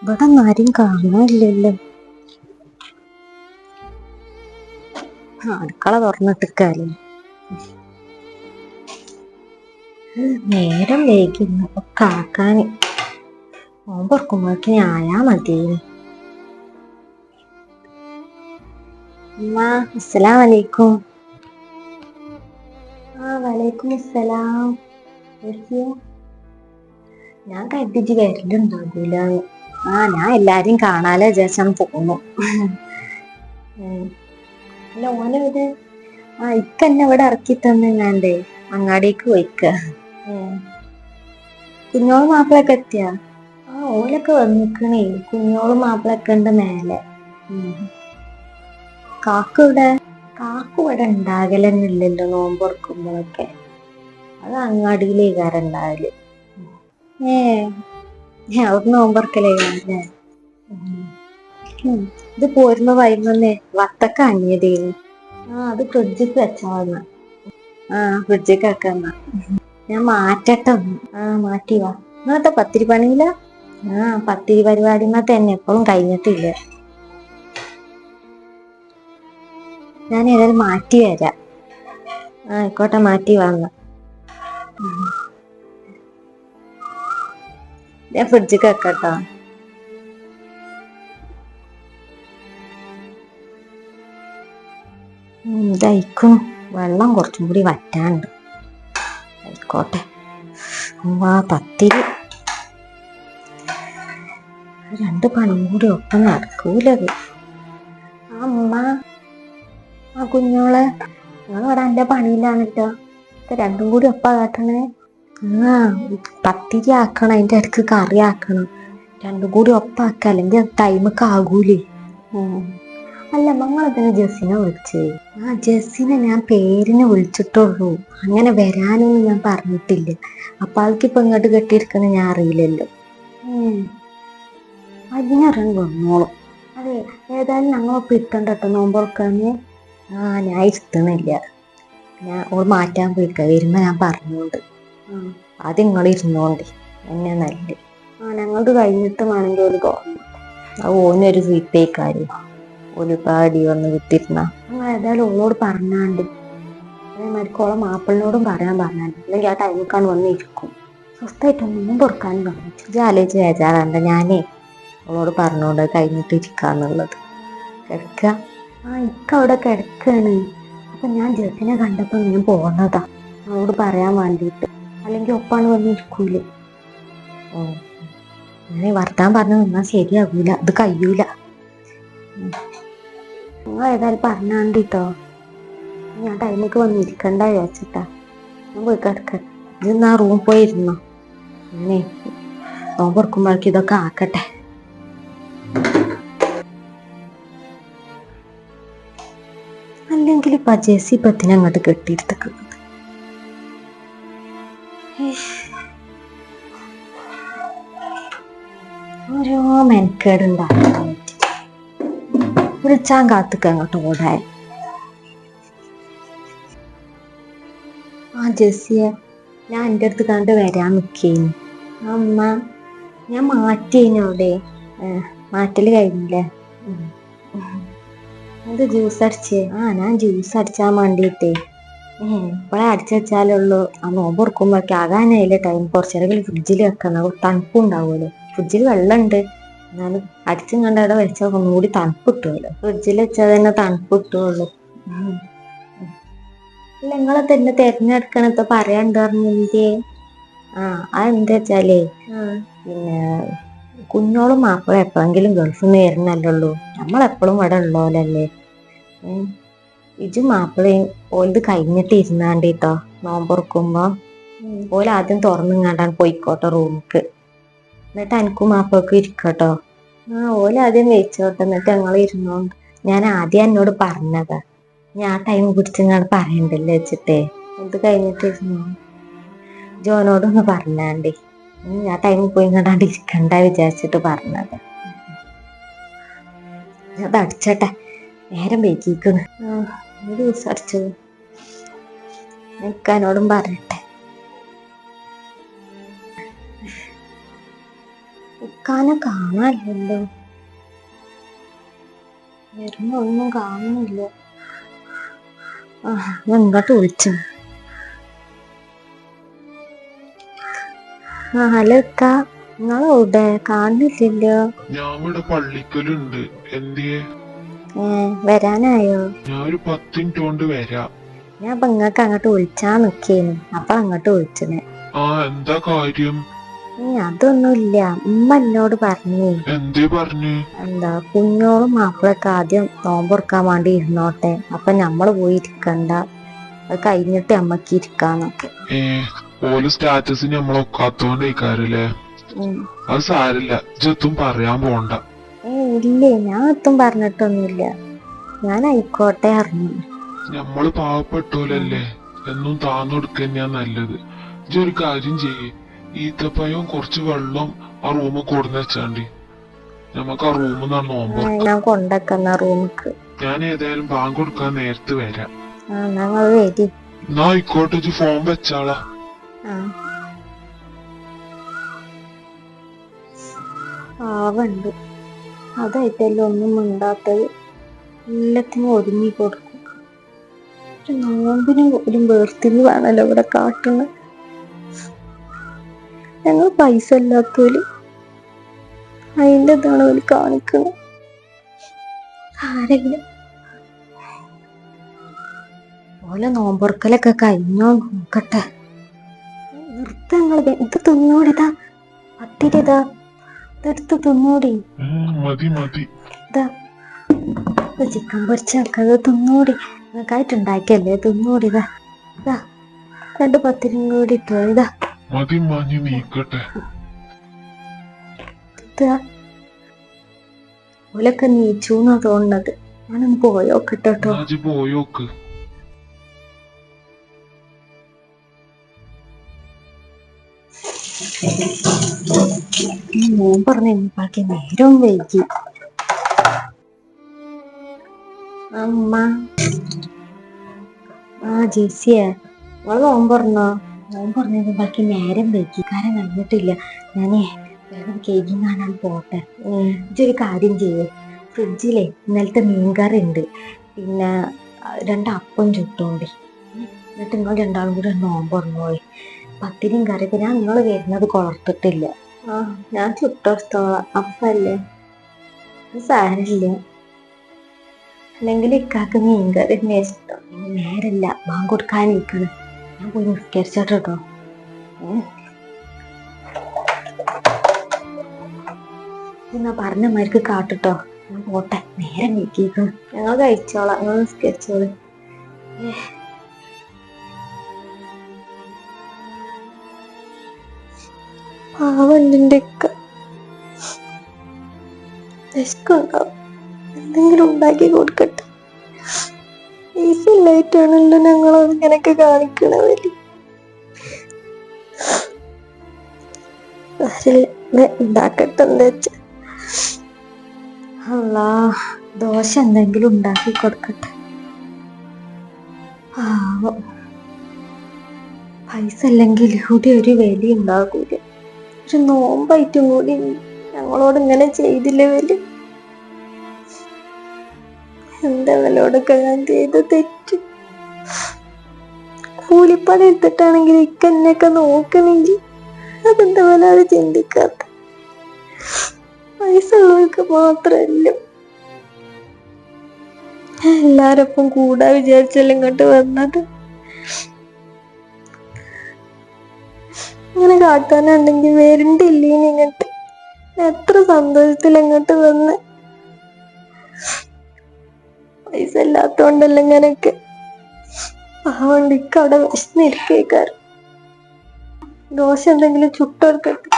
ഇവിടെ ആരും കാണാനില്ലല്ലോ. അടുക്കള തുറന്നിട്ടിക്കാല് നേരം വൈകുന്നു കാക്കാന്. നോമ്പൊറക്കുമ്പോഴേക്ക് ആയാ മതി. അസ്സലാമു അലൈക്കും. വലൈക്കും അസ്സലാം. ഞാൻ കരുതിട്ട് വരലുണ്ടാകൂലെന്ന്. ഞാൻ എല്ലാരെയും കാണാലോ വിചാരിച്ചാണ് പോന്നു. അല്ല ഓനെവിടെ? ഇക്കന്നെ ഇവിടെ ഇറക്കി തന്നെങ്ങാണ്ടേ അങ്ങാടിക്ക് പോയിക്ക. കുഞ്ഞോളും മാപ്പിളൊക്കെ എത്തിയാ? ഓലൊക്കെ വന്നിക്കണേ. കുഞ്ഞോളും മാപ്പിളൊക്കെ ഉണ്ട് മേലെ. കാക്കു ഇവിടെ? കാക്കു ഇവിടെ ഉണ്ടാകലെന്നില്ലല്ലോ നോമ്പുറക്കുമ്പോഴൊക്കെ. അത് അങ്ങാടിയിലേക്കാരുണ്ടാകല്. അവിടുന്ന് നോമ്പുറക്കലേക്കാരല്ലേ? ഇത് പോരുമ്പോ വൈകുന്നേ വത്തക്ക അങ്ങിയതേന്. അത് ഫ്രിഡ്ജിക്ക് വെച്ചാവുന്ന. ഫ്രിഡ്ജിക്ക് വെക്കുന്ന. ഞാൻ മാറ്റട്ടെ. മാറ്റി വാ. ഇന്നത്തെ പത്തിരി പണിയില്ല. പത്തിരി പരിപാടിമാ തന്നെ എപ്പോഴും കഴിഞ്ഞിട്ടില്ല. ഞാൻ ഏതായാലും മാറ്റി വരാം. ആയിക്കോട്ടെ, മാറ്റി വാങ്ങ. ഞാൻ ഫ്രിഡ്ജിക്ക് വെക്കട്ടോ. ഇതായിക്കും വെള്ളം കുറച്ചും കൂടി വറ്റാണ്ട്. ആയിക്കോട്ടെ. പത്തിരി രണ്ട് പണിയും കൂടി ഒപ്പം നടക്കൂലത്. അമ്മ കുഞ്ഞോളെ, നിങ്ങളിവിടെ എന്റെ പണിയിലാന്നിട്ടോ. രണ്ടും കൂടി ഒപ്പം കാട്ടണേ. പത്തിരി ആക്കണം, അതിന്റെ ഇടയ്ക്ക് കറി ആക്കണം. രണ്ടും കൂടി ഒപ്പാക്ക, അല്ലെങ്കിൽ ടൈമൊക്കെ ആകൂലേ. അല്ല, മങ്ങളതിന് ജസ്സിനെ വിളിച്ചേ? ജസ്സിനെ ഞാൻ പേരിനെ വിളിച്ചിട്ടുള്ളൂ. അങ്ങനെ വരാനൊന്നും ഞാൻ പറഞ്ഞിട്ടില്ല. അപ്പൊ ആൾക്കിപ്പൊ ഇങ്ങോട്ട് കെട്ടിയിരിക്കുന്ന ഞാൻ അറിയില്ലല്ലോ. അതിനറിയാൻ വന്നോളും. അതെ, ഏതായാലും ഞങ്ങളൊപ്പം ഇരുത്തണ്ടട്ടോ നോമ്പുറക്കാന്. ഞാൻ ഇരുത്തണില്ല. ഞാൻ ഓൾ മാറ്റാൻ പോയിക്ക. വരുമ്പോ ഞാൻ പറഞ്ഞോണ്ട്. അത് നിങ്ങൾ ഇരുന്നോണ്ട് എന്നെ നല്ല. ഞങ്ങൾക്ക് കഴിഞ്ഞിട്ട് വേണമെങ്കിൽ ഒരു ഓനൊരു സീറ്റേക്കാര് ഒരു പാടി വന്ന് കുത്തിരുന്ന. ഏതായാലും ഓളോട് പറഞ്ഞാണ്ട് അതേമാതിരിക്കോളെ മാപ്പിളിനോടും പറയാൻ പറഞ്ഞാണ്ട്. അല്ലെങ്കിൽ ആ ടൈമിക്കാണ് വന്നിരിക്കും. സ്വസ്ഥമായിട്ടൊന്നും നോമ്പുറക്കാനും പറഞ്ഞു. ആലോചിച്ച് വേചാറാണ്ട. ഞാനേ അവളോട് പറഞ്ഞോണ്ട് കഴിഞ്ഞിട്ട് ഇരിക്കാന്നുള്ളത്. കിടക്ക. ഇക്ക അവിടെ കിടക്കാണ്. അപ്പൊ ഞാൻ ജസ്സിനെ കണ്ടപ്പോ ഞാൻ പോന്നതാ അവളോട് പറയാൻ വേണ്ടിട്ട്. അല്ലെങ്കിൽ ഒപ്പാണ് വന്നിരിക്കൂലേ. ഞാൻ വർത്താൻ പറഞ്ഞു നിന്നാ ശരിയാകൂല. അത് കഴിയൂല. നിങ്ങൾ ഏതായാലും പറഞ്ഞാണ്ടിട്ടോ. ഞാൻ ടൈമിക്ക് വന്നിരിക്കണ്ട വിചാരിച്ചിട്ടാ. ഞാൻ പോയി കിടക്ക. ഇത് ആ റൂം പോയിരുന്നോ. അങ്ങനെ നോമ്പുറക്കുമ്പോഴേക്ക് ഇതൊക്കെ ആക്കട്ടെ. അല്ലെങ്കിൽ ഇപ്പൊ ജെസ്സി പത്തിനെ അങ്ങോട്ട് കെട്ടിയെടുത്തേക്കുന്നത്. ഓരോ മെനക്കേടുണ്ടാക്കാൻ വിളിച്ചാൻ കാത്തുക്ക അങ്ങോട്ട് ഓടാൻ. ജെസ്സിയെ ഞാൻ എൻ്റെ അടുത്ത് കണ്ട് വരാൻ നിൽക്കേന്. അമ്മ ഞാൻ മാറ്റിയേനു അവിടെ. മാറ്റല് കഴിഞ്ഞില്ലേ? എന്ത് ജ്യൂസ് അടിച്ചേ? ഞാൻ ജ്യൂസ് അടിച്ചാൻ വേണ്ടിയിട്ടേ. ഇപ്പോഴേ അടിച്ചു വെച്ചാലുള്ളൂ ആ നോമ്പ് കൊടുക്കുമ്പോഴേക്ക് ആകാനായില്ലേ ടൈം. കുറച്ചേരെങ്കിലും ഫ്രിഡ്ജിൽ വെക്കണം, തണുപ്പും ഉണ്ടാവുമല്ലോ. ഫ്രിഡ്ജിൽ വെള്ളമുണ്ട്, എന്നാലും അടിച്ചും കണ്ട് അവിടെ വെച്ചാൽ ഒന്നുകൂടി തണുപ്പ് കിട്ടുമല്ലോ. ഫ്രിഡ്ജിൽ വെച്ചാൽ തന്നെ തണുപ്പ് കിട്ടുള്ളൂ. അല്ല, നിങ്ങളെ തന്നെ തിരഞ്ഞെടുക്കണത്തെ പറയാണ്ട് പറഞ്ഞില്ലേ? അതെന്താ വെച്ചാലേ പിന്നെ കുഞ്ഞോളും മാപ്പിളും എപ്പോഴെങ്കിലും ഗൾഫിൽ നിന്ന് വരുന്നല്ലുള്ളൂ. നമ്മളെപ്പോഴും ഇവിടെ ഉള്ളോലല്ലേ. ഇജും മാപ്പിളയും ഓലത് കഴിഞ്ഞിട്ട് ഇരുന്നാണ്ടിട്ടോ നോമ്പുറക്കുമ്പോ. ഓലാദ്യം തുറന്നിങ്ങാണ്ടാണ് പോയിക്കോട്ടെ റൂമിക്ക്. എന്നിട്ട് എനിക്കും മാപ്പിളക്കും ഇരിക്കട്ടോ. ഓലാദ്യം വെച്ചോട്ടെ, എന്നിട്ട് ഞങ്ങൾ ഇരുന്നോണ്ട്. ഞാൻ ആദ്യം എന്നോട് പറഞ്ഞതാ, ഞാൻ ടൈം പിടിച്ചിങ്ങാണ്ട് പറയണ്ടല്ലോ വെച്ചിട്ടേ. ഇത് കഴിഞ്ഞിട്ടിരുന്നോ ജോനോടൊന്ന് പറഞ്ഞാണ്ടേ. ഞാൻ ടൈമിൽ പോയി ഇങ്ങോട്ടാണ്ട് ഇരിക്കണ്ട വിചാരിച്ചിട്ട് പറഞ്ഞത്. അത് അടിച്ചട്ടെ, നേരം വെച്ചിരിക്കുന്നു. ദിവസം അടിച്ചത് നിൽക്കാനോടും പറയട്ടെ. ഇക്കാനെ കാണാനില്ലല്ലോ. വരുമ്പോ ഒന്നും കാണുന്നില്ല. ഞാൻ ഇങ്ങോട്ട് വിളിച്ചു. ഹലോ ഇക്ക, നിങ്ങളെവിടെ? കാണുന്നില്ലല്ലോ. ഞാൻ ഇവിടെ പള്ളിക്കലുണ്ട്. എന്തിയെ? വരാനായോ? ഞാൻ ഒരു 10 മിനിറ്റ് കൊണ്ട് വരാം. ഞാൻ ഇപ്പൊ ഇങ്ങക്ക് അങ്ങോട്ട് വിളിച്ചാ നിക്കേനു, അപ്പൊ അങ്ങോട്ട് വിളിച്ചനെ. എന്താ കാര്യം? അതൊന്നുമില്ല. ഉമ്മ എന്നോട് പറഞ്ഞേ. എന്തേ പറഞ്ഞു? എന്താ കുഞ്ഞോളും മാപ്പിളൊക്കെ ആദ്യം നോമ്പുറക്കാൻ വേണ്ടി ഇരുന്നോട്ടെ, അപ്പൊ ഞമ്മള് പോയി ഇരിക്കണ്ട, അത് കഴിഞ്ഞിട്ട് അമ്മക്ക് ഇരിക്കാന്നൊക്കെ. ഓല് സ്റ്റാറ്റസിന് നമ്മളൊക്കാത്തോണ്ടേക്കാരല്ലേ? അത് സാരില്ല, ഇജ്ജൊത്തും പറയാൻ പോണ്ട. ഇല്ലേ, ഞാൻ ഒത്തും പറഞ്ഞിട്ടൊന്നുമില്ല. ഞാൻ ആയിക്കോട്ടെ അറിഞ്ഞു. നമ്മള് പാവപ്പെട്ടോലല്ലേ, എന്നും താന്നൊടുക്കന്നെയാ നല്ലത്. ഇജ്ജൊരു കാര്യം ചെയ്യേ, ഈത്തപ്പഴവും കുറച്ച് വെള്ളം ആ റൂമ് കൊടുന്ന് വെച്ചാണ്ടി. നമുക്ക് ആ റൂമിൽ നിന്നാണ് നോമ്പ്. ഞാൻ കൊണ്ടക്കുന്ന റൂമിക്ക്. ഞാൻ ഏതായാലും ബാങ്ക് കൊടുക്കാൻ നേരത്ത് വരാം. എന്നാ ആയിക്കോട്ടെ, ഇജ്ജ് ഫോൺ വെച്ചാളാ. ആവണ്ട്, അതായിട്ടല്ലോ ഒന്നും മിണ്ടാത്തത്. എല്ലാത്തിനും ഒരുങ്ങി കൊടുക്കും. നോമ്പിനും പോലും വേർതിരിവാണല്ലോ ഇവിടെ കാട്ടുന്നത്. ഞങ്ങൾ പൈസ ഇല്ലാത്തോല്, അതിൻ്റെ ഇതാണ് അവര് കാണിക്കുന്നത്. ആരെങ്കിലും ഓലെ നോമ്പുറക്കലൊക്കെ കഴിഞ്ഞോ നോക്കട്ടെ. നൃത്തങ്ങൾ ഇത് തിന്നോടിതാ, പത്തിരിതാ, ഇതെടുത്ത് തിന്നോടി. ഇതാ ചിക്കൻ പൊരിച്ചത് തിന്നോടി. നിങ്ങൾക്കായിട്ടുണ്ടാക്കിയല്ലേ, തിന്നോടിതാ. ഇതാ 2 പത്തിരിയും കൂടി ഇട്ടോ. ഇതാ ഓലൊക്കെ നീച്ചൂന്നാ തോന്നുന്നത്. ഞാനൊന്ന് പോയോക്കട്ടോ. പോയോക്ക്. പറഞ്ഞ ബാക്കി നേരം വൈകി. അമ്മ ജെസിയെ, നിങ്ങള് നോമ്പറഞ്ഞോ? നോമ്പറഞ്ഞത് ബാക്കി നേരം വൈകി, കാര്യം കഴിഞ്ഞിട്ടില്ല. ഞാനേ വേഗം കേക്ക് കാണാൻ പോട്ടെ. ഇതൊരു കാര്യം ചെയ്യേ, ഫ്രിഡ്ജിലെ ഇന്നലത്തെ മീൻകറി ഉണ്ട്, പിന്നെ 2 അപ്പം ചുട്ടോണ്ടി. എന്നിട്ട് നിങ്ങൾ 2 കൂടെ നോമ്പറഞ്ഞോളി. പത്തിരിയും കറിയൊക്കെ ഞാൻ നിങ്ങൾ വരുന്നത് കൊളർത്തിട്ടില്ല. ഞാൻ ചുട്ടെടുത്തോളാം. അപ്പല്ലേ, സാരില്ല. അല്ലെങ്കിൽ ഇക്കാക്ക് മീൻകറി ഇഷ്ടം. നേരല്ല, ബാങ്ക് കൊടുക്കാനിരിക്കണ്. ഞാൻ പോയി നിസ്കരിച്ചോട്ടോ. എന്നാ പറഞ്ഞ മാർക്ക് കാട്ടിട്ടോ. ഞാൻ പോട്ടെ, നേരം വെക്കിക്കണം. ഞങ്ങൾ കഴിച്ചോളാം, നിങ്ങൾ നിസ്കരിച്ചോളൂ. പാവണ്ടിന്റെ വിശക്കുണ്ടാവും, എന്തെങ്കിലും ഉണ്ടാക്കി കൊടുക്കട്ടെ. ഈസില്ലായിട്ടാണല്ലോ ഞങ്ങളത് ഇങ്ങനെയൊക്കെ കാണിക്കണവര്. ഉണ്ടാക്കട്ടെ എന്താ വെച്ച. അല്ലാ, ദോശ എന്തെങ്കിലും ഉണ്ടാക്കി കൊടുക്കട്ടെ. പൈസ അല്ലെങ്കിൽ കൂടി ഒരു വില ഉണ്ടാകൂല. ഒരു നോമ്പായിട്ടും കൂടി ഞങ്ങളോട് ഇങ്ങനെ ചെയ്തില്ലേ വലിയ. എന്താ അവലോടൊക്കെ ഞാൻ ചെയ്ത തെറ്റ്. കൂലിപ്പണി എടുത്തിട്ടാണെങ്കിൽ ഇക്കെന്നൊക്കെ നോക്കണെങ്കിൽ അതെന്താ പോലെ അത് ചിന്തിക്കാത്ത. പൈസ ഉള്ളവർക്ക് മാത്രല്ല, എല്ലാരൊപ്പം കൂടാ വിചാരിച്ചല്ലോ ഇങ്ങോട്ട് വന്നത്. ഇങ്ങനെ കാട്ടാനുണ്ടെങ്കിൽ വരണ്ടില്ലേ ഇങ്ങോട്ട്. എത്ര സന്തോഷത്തിൽ ഇങ്ങോട്ട് വന്ന്. പൈസ ഇല്ലാത്തോണ്ടല്ല ഇങ്ങനൊക്കെ. പാവണ്ടിക്ക് അവിടെ വിശന്നിരിക്കേക്കാറ്. ദോശ എന്തെങ്കിലും ചുട്ടെടുക്കട്ടെ.